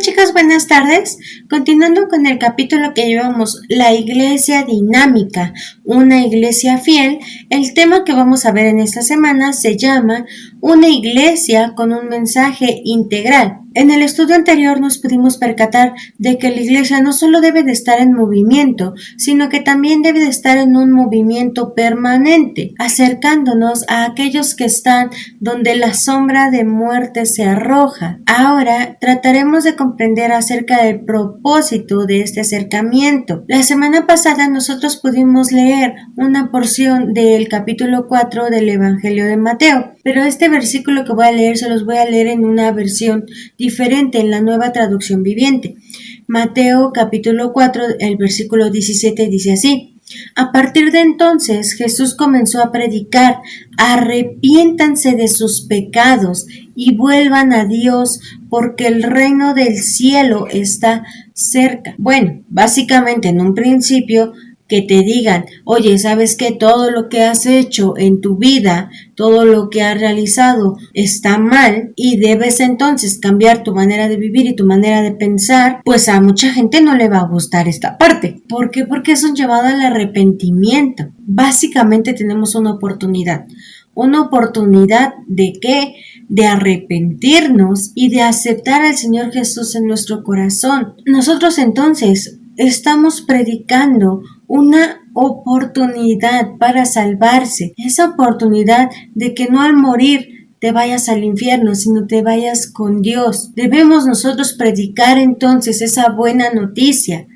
chicas, buenas tardes. Continuando con el capítulo que llevamos, la iglesia dinámica, una iglesia fiel, el tema que vamos a ver en esta semana se llama una iglesia con un mensaje integral. En el estudio anterior nos pudimos percatar de que la iglesia no solo debe de estar en movimiento, sino que también debe de estar en un movimiento permanente, acercándonos a aquellos que están donde la sombra de muerte se arroja. Ahora trataremos de comprender acerca del propósito de este acercamiento. La semana pasada nosotros pudimos leer una porción del capítulo 4 del Evangelio de Mateo, pero este versículo que voy a leer se los voy a leer en una versión diferente, en la Nueva Traducción Viviente. Mateo capítulo 4, el versículo 17 dice así: a partir de entonces Jesús comenzó a predicar: arrepiéntanse de sus pecados y vuelvan a Dios, porque el reino del cielo está cerca. Bueno, básicamente en un principio que te digan: oye, ¿sabes qué? Todo lo que has hecho en tu vida, todo lo que has realizado está mal y debes entonces cambiar tu manera de vivir y tu manera de pensar, pues a mucha gente no le va a gustar esta parte. ¿Por qué? Porque es un llamado al arrepentimiento. Básicamente tenemos una oportunidad. ¿Una oportunidad de qué? De arrepentirnos y de aceptar al Señor Jesús en nuestro corazón. Nosotros entonces estamos predicando una oportunidad para salvarse, esa oportunidad de que no al morir te vayas al infierno, sino te vayas con Dios. Debemos nosotros predicar entonces esa buena noticia,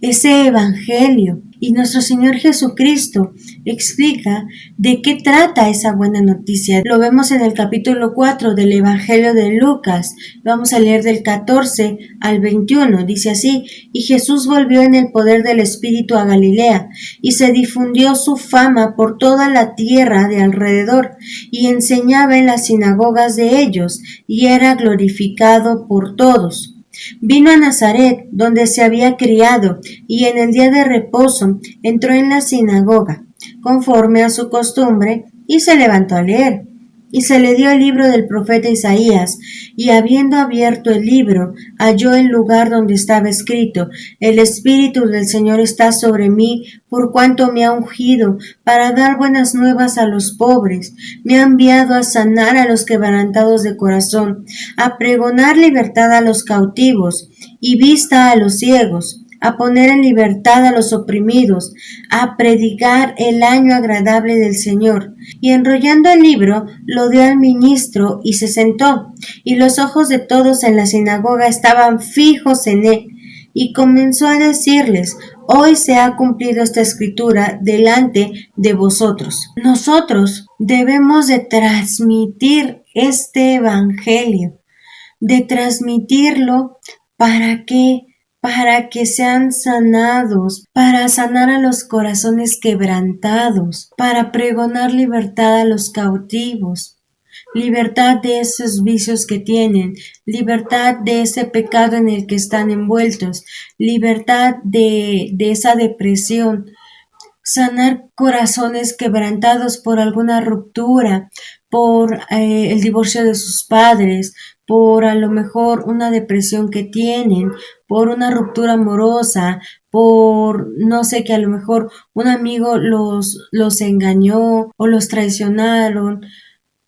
ese evangelio. Y nuestro Señor Jesucristo explica de qué trata esa buena noticia. Lo vemos en el capítulo 4 del Evangelio de Lucas. Vamos a leer del 14 al 21. Dice así: y Jesús volvió en el poder del Espíritu a Galilea, y se difundió su fama por toda la tierra de alrededor, y enseñaba en las sinagogas de ellos, y era glorificado por todos. Vino a Nazaret, donde se había criado, y en el día de reposo entró en la sinagoga, conforme a su costumbre, y se levantó a leer. Y se le dio el libro del profeta Isaías, y habiendo abierto el libro, halló el lugar donde estaba escrito: el Espíritu del Señor está sobre mí, por cuanto me ha ungido para dar buenas nuevas a los pobres, me ha enviado a sanar a los quebrantados de corazón, a pregonar libertad a los cautivos y vista a los ciegos, a poner en libertad a los oprimidos, a predicar el año agradable del Señor. Y enrollando el libro, lo dio al ministro y se sentó, y los ojos de todos en la sinagoga estaban fijos en él, y comenzó a decirles: hoy se ha cumplido esta escritura delante de vosotros. Nosotros debemos de transmitir este evangelio, de transmitirlo ¿para qué? Para que sean sanados, para sanar a los corazones quebrantados, para pregonar libertad a los cautivos, libertad de esos vicios que tienen, libertad de ese pecado en el que están envueltos, libertad de esa depresión, sanar corazones quebrantados por alguna ruptura, por el divorcio de sus padres, por a lo mejor una depresión que tienen, por una ruptura amorosa, por no sé, que a lo mejor un amigo los engañó o los traicionaron.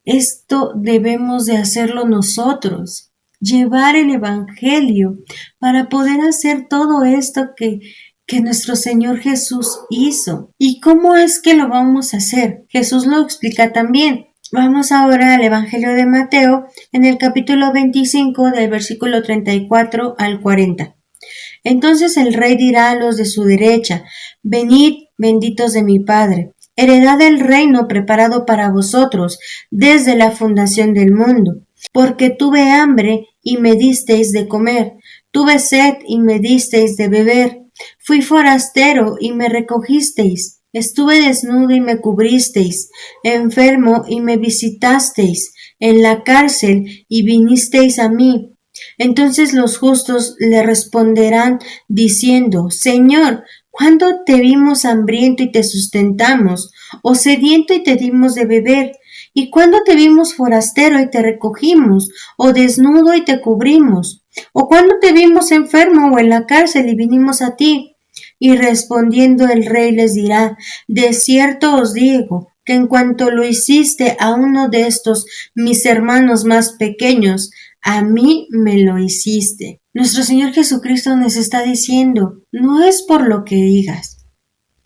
Esto debemos de hacerlo nosotros, llevar el evangelio para poder hacer todo esto que nuestro Señor Jesús hizo. ¿Y cómo es que lo vamos a hacer? Jesús lo explica también. Vamos ahora al Evangelio de Mateo, en el capítulo 25, del versículo 34 al 40. Entonces el rey dirá a los de su derecha: venid, benditos de mi Padre, heredad del reino preparado para vosotros desde la fundación del mundo. Porque tuve hambre y me disteis de comer, tuve sed y me disteis de beber, fui forastero y me recogisteis, estuve desnudo y me cubristeis, enfermo y me visitasteis, en la cárcel y vinisteis a mí. Entonces los justos le responderán diciendo: Señor, ¿cuándo te vimos hambriento y te sustentamos, o sediento y te dimos de beber? ¿Y cuándo te vimos forastero y te recogimos, o desnudo y te cubrimos? ¿O cuándo te vimos enfermo o en la cárcel y vinimos a ti? Y respondiendo el rey les dirá, de cierto os digo, que en cuanto lo hiciste a uno de estos mis hermanos más pequeños, a mí me lo hiciste. Nuestro Señor Jesucristo nos está diciendo, no es por lo que digas,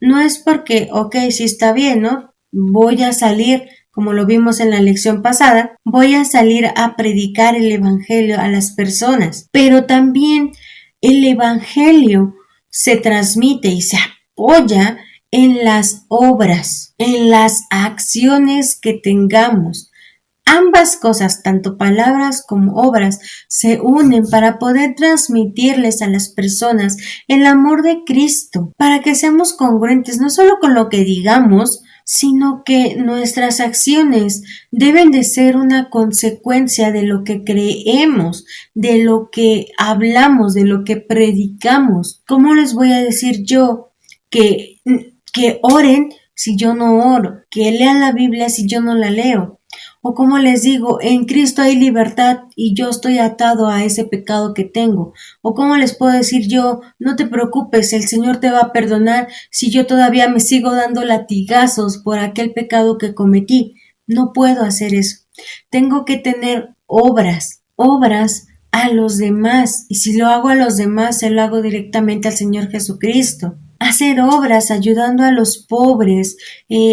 no es porque, ok, sí está bien, ¿no? Voy a salir, como lo vimos en la lección pasada, voy a salir a predicar el Evangelio a las personas, pero también el Evangelio se transmite y se apoya en las obras, en las acciones que tengamos. Ambas cosas, tanto palabras como obras, se unen para poder transmitirles a las personas el amor de Cristo, para que seamos congruentes no solo con lo que digamos, sino que nuestras acciones deben de ser una consecuencia de lo que creemos, de lo que hablamos, de lo que predicamos. ¿Cómo les voy a decir yo que oren si yo no oro? Que lean la Biblia si yo no la leo. O como les digo, en Cristo hay libertad y yo estoy atado a ese pecado que tengo. O como les puedo decir yo, no te preocupes, el Señor te va a perdonar si yo todavía me sigo dando latigazos por aquel pecado que cometí. No puedo hacer eso. Tengo que tener obras a los demás. Y si lo hago a los demás, se lo hago directamente al Señor Jesucristo. Hacer obras ayudando a los pobres,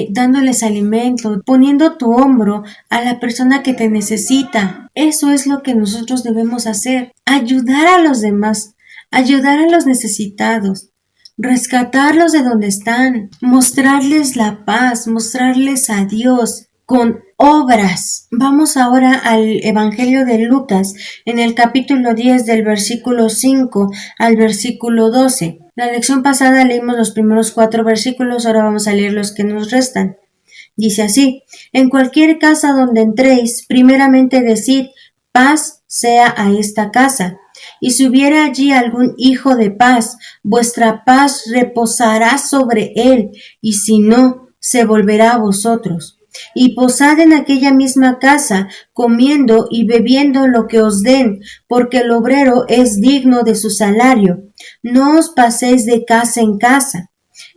dándoles alimento, poniendo tu hombro a la persona que te necesita. Eso es lo que nosotros debemos hacer. Ayudar a los demás, ayudar a los necesitados, rescatarlos de donde están, mostrarles la paz, mostrarles a Dios con obras. Vamos ahora al Evangelio de Lucas, en el capítulo 10 del versículo 5 al versículo 12. La lección pasada leímos los primeros 4 versículos, ahora vamos a leer los que nos restan. Dice así, en cualquier casa donde entréis, primeramente decid, paz sea a esta casa. Y si hubiera allí algún hijo de paz, vuestra paz reposará sobre él, y si no, se volverá a vosotros. Y posad en aquella misma casa, comiendo y bebiendo lo que os den, porque el obrero es digno de su salario. No os paséis de casa en casa.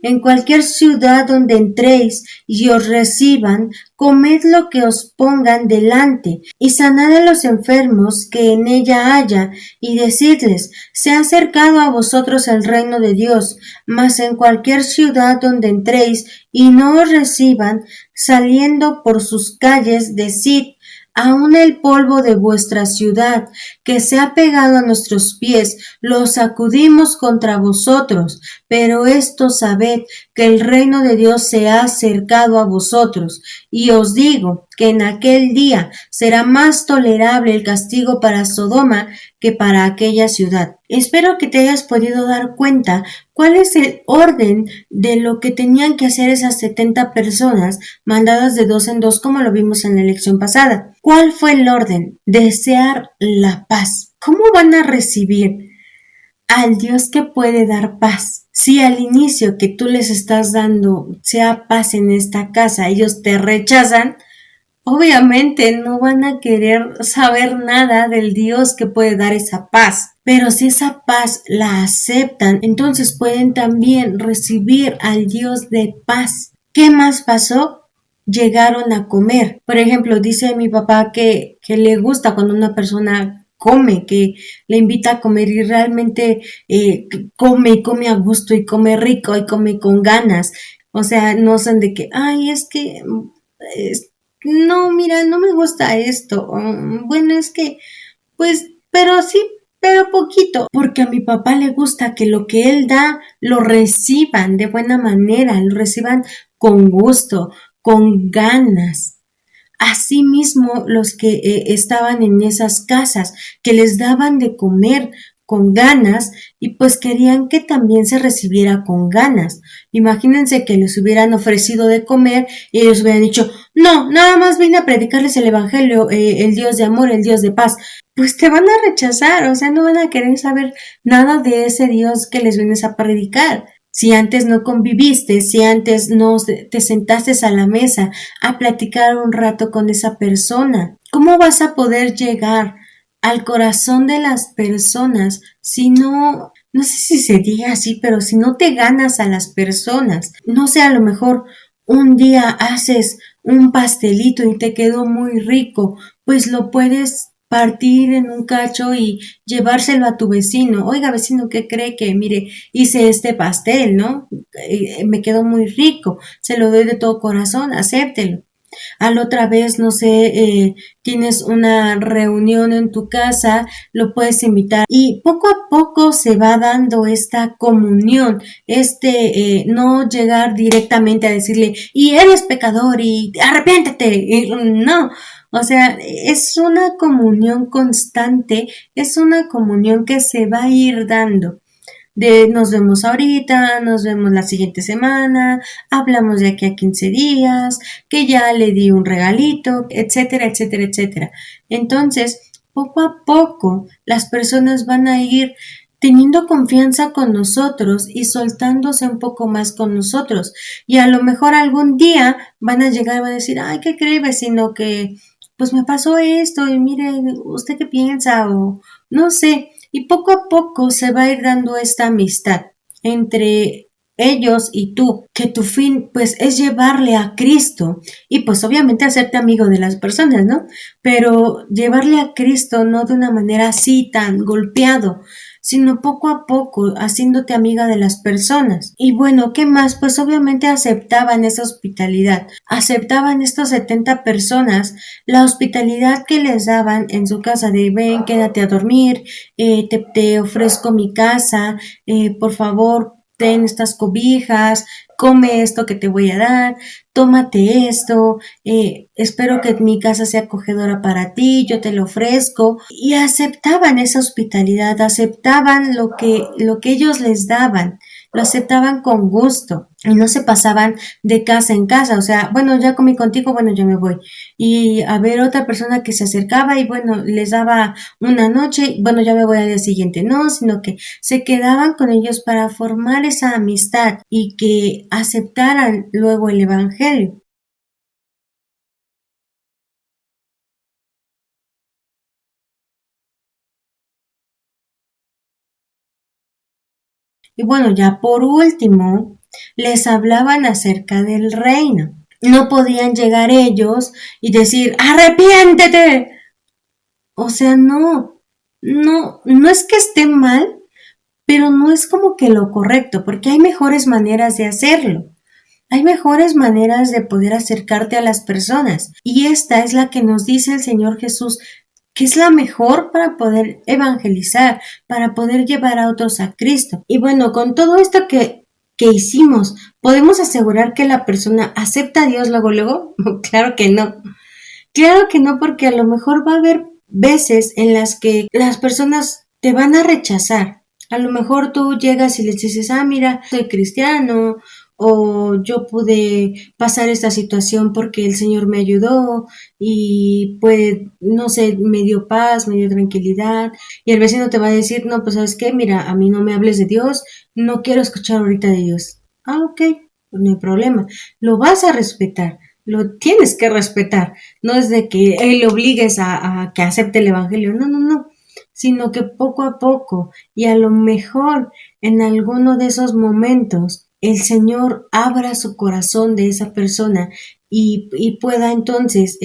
En cualquier ciudad donde entréis y os reciban, comed lo que os pongan delante, y sanad a los enfermos que en ella haya, y decidles, se ha acercado a vosotros el reino de Dios. Mas en cualquier ciudad donde entréis y no os reciban, saliendo por sus calles, decid, aun el polvo de vuestra ciudad, que se ha pegado a nuestros pies, lo sacudimos contra vosotros, pero esto sabed, que el reino de Dios se ha acercado a vosotros, y os digo que en aquel día será más tolerable el castigo para Sodoma que para aquella ciudad. Espero que te hayas podido dar cuenta cuál es el orden de lo que tenían que hacer esas 70 personas mandadas de 2 en 2, como lo vimos en la lección pasada. ¿Cuál fue el orden? Desear la paz. ¿Cómo van a recibir al Dios que puede dar paz? Si al inicio que tú les estás dando sea paz en esta casa, ellos te rechazan, obviamente no van a querer saber nada del Dios que puede dar esa paz. Pero si esa paz la aceptan, entonces pueden también recibir al Dios de paz. ¿Qué más pasó? Llegaron a comer. Por ejemplo, dice mi papá que le gusta cuando una persona come, que le invita a comer y realmente come y come a gusto y come rico y come con ganas. O sea, no son de que, ay, es que no, mira, no me gusta esto. Bueno, es que, pues, pero sí, pero poquito. Porque a mi papá le gusta que lo que él da lo reciban de buena manera, lo reciban con gusto, con ganas. Asimismo, los que estaban en esas casas, que les daban de comer con ganas y pues querían que también se recibiera con ganas. Imagínense que les hubieran ofrecido de comer y ellos hubieran dicho, no, nada más vine a predicarles el Evangelio, el Dios de amor, el Dios de paz. Pues te van a rechazar, o sea, no van a querer saber nada de ese Dios que les vienes a predicar. Si antes no conviviste, si antes no te sentaste a la mesa a platicar un rato con esa persona, ¿cómo vas a poder llegar al corazón de las personas si no sé si se diga así, pero si no te ganas a las personas? No sé, a lo mejor un día haces un pastelito y te quedó muy rico, pues lo puedes partir en un cacho y llevárselo a tu vecino. Oiga, vecino, ¿qué cree? Que mire, hice este pastel, ¿no? Me quedó muy rico, se lo doy de todo corazón, acéptelo. A la otra vez, no sé, tienes una reunión en tu casa, lo puedes invitar y poco a poco se va dando esta comunión, no llegar directamente a decirle, y eres pecador y arrepiéntete, no. O sea, es una comunión constante, es una comunión que se va a ir dando de nos vemos ahorita, nos vemos la siguiente semana, hablamos de aquí a 15 días, que ya le di un regalito, etcétera, etcétera, etcétera. Entonces, poco a poco, las personas van a ir teniendo confianza con nosotros y soltándose un poco más con nosotros. Y a lo mejor algún día van a llegar y van a decir, ay, ¿qué cree, vecino? Que pues me pasó esto y mire, ¿usted qué piensa? O no sé, y poco a poco se va a ir dando esta amistad entre ellos y tú, que tu fin pues es llevarle a Cristo y pues obviamente hacerte amigo de las personas, ¿no? Pero llevarle a Cristo no de una manera así tan golpeado, sino poco a poco haciéndote amiga de las personas. Y bueno, ¿qué más? Pues obviamente aceptaban esa hospitalidad, aceptaban estas 70 personas la hospitalidad que les daban en su casa de ven, quédate a dormir, te ofrezco mi casa, por favor, ten estas cobijas, come esto que te voy a dar, tómate esto, espero que mi casa sea acogedora para ti, yo te lo ofrezco. Y aceptaban esa hospitalidad, aceptaban lo que ellos les daban, lo aceptaban con gusto y no se pasaban de casa en casa, o sea, bueno, ya comí contigo, bueno, yo me voy. Y a ver otra persona que se acercaba y bueno, les daba una noche, bueno, ya me voy al día siguiente, no, sino que se quedaban con ellos para formar esa amistad y que aceptaran luego el evangelio. Y bueno, ya por último, les hablaban acerca del reino. No podían llegar ellos y decir, arrepiéntete. O sea, no es que esté mal, pero no es como que lo correcto, porque hay mejores maneras de hacerlo. Hay mejores maneras de poder acercarte a las personas. Y esta es la que nos dice el Señor Jesús, que es la mejor para poder evangelizar, para poder llevar a otros a Cristo. Y bueno, con todo esto que hicimos, ¿podemos asegurar que la persona acepta a Dios luego, luego? Claro que no. Claro que no, porque a lo mejor va a haber veces en las que las personas te van a rechazar. A lo mejor tú llegas y les dices, ah, mira, soy cristiano, o yo pude pasar esta situación porque el Señor me ayudó y pues, no sé, me dio paz, me dio tranquilidad. Y el vecino te va a decir, no, pues, ¿sabes qué? Mira, a mí no me hables de Dios, no quiero escuchar ahorita de Dios. Ah, ok, pues no hay problema. Lo vas a respetar, lo tienes que respetar. No es de que él le obligues a que acepte el evangelio, no, no, no, sino que poco a poco y a lo mejor en alguno de esos momentos el Señor abra su corazón de esa persona y pueda entonces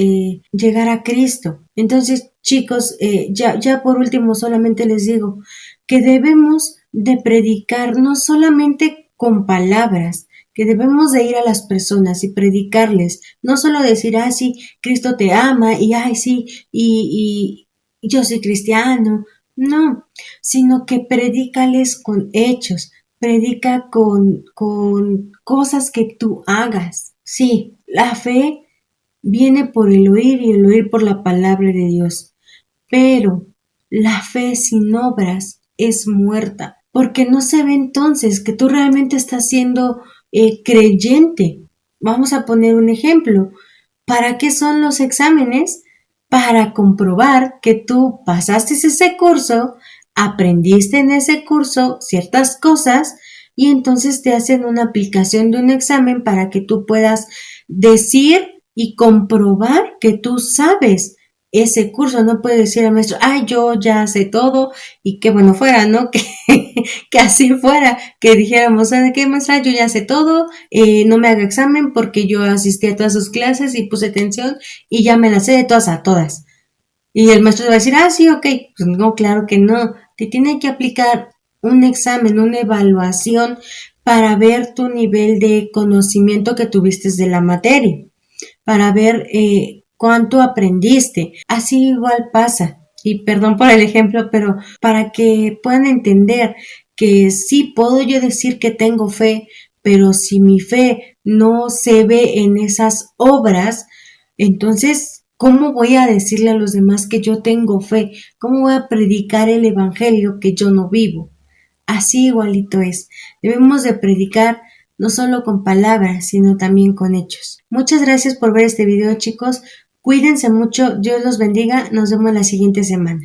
llegar a Cristo. Entonces, chicos, ya por último solamente les digo que debemos de predicar no solamente con palabras, que debemos de ir a las personas y predicarles, no solo decir, ah, sí, Cristo te ama y, ay, sí, y yo soy cristiano, no, sino que predícales con hechos, predica con cosas que tú hagas. Sí, la fe viene por el oír y el oír por la palabra de Dios, pero la fe sin obras es muerta, porque no se ve entonces que tú realmente estás siendo creyente. Vamos a poner un ejemplo. ¿Para qué son los exámenes? Para comprobar que tú pasaste ese curso, aprendiste en ese curso ciertas cosas y entonces te hacen una aplicación de un examen para que tú puedas decir y comprobar que tú sabes ese curso. No puede decir al maestro, ay, yo ya sé todo, y que bueno fuera, ¿no? Que así fuera, que dijéramos, ¿sabe qué, maestra? Yo ya sé todo, no me haga examen porque yo asistí a todas sus clases y puse atención y ya me las sé de todas a todas. Y el maestro te va a decir, ah, sí, ok. Pues no, claro que no. Te tiene que aplicar un examen, una evaluación para ver tu nivel de conocimiento que tuviste de la materia, para ver cuánto aprendiste. Así igual pasa. Y perdón por el ejemplo, pero para que puedan entender que sí puedo yo decir que tengo fe, pero si mi fe no se ve en esas obras, entonces, ¿cómo voy a decirle a los demás que yo tengo fe? ¿Cómo voy a predicar el evangelio que yo no vivo? Así igualito es. Debemos de predicar no solo con palabras, sino también con hechos. Muchas gracias por ver este video, chicos. Cuídense mucho, Dios los bendiga. Nos vemos la siguiente semana.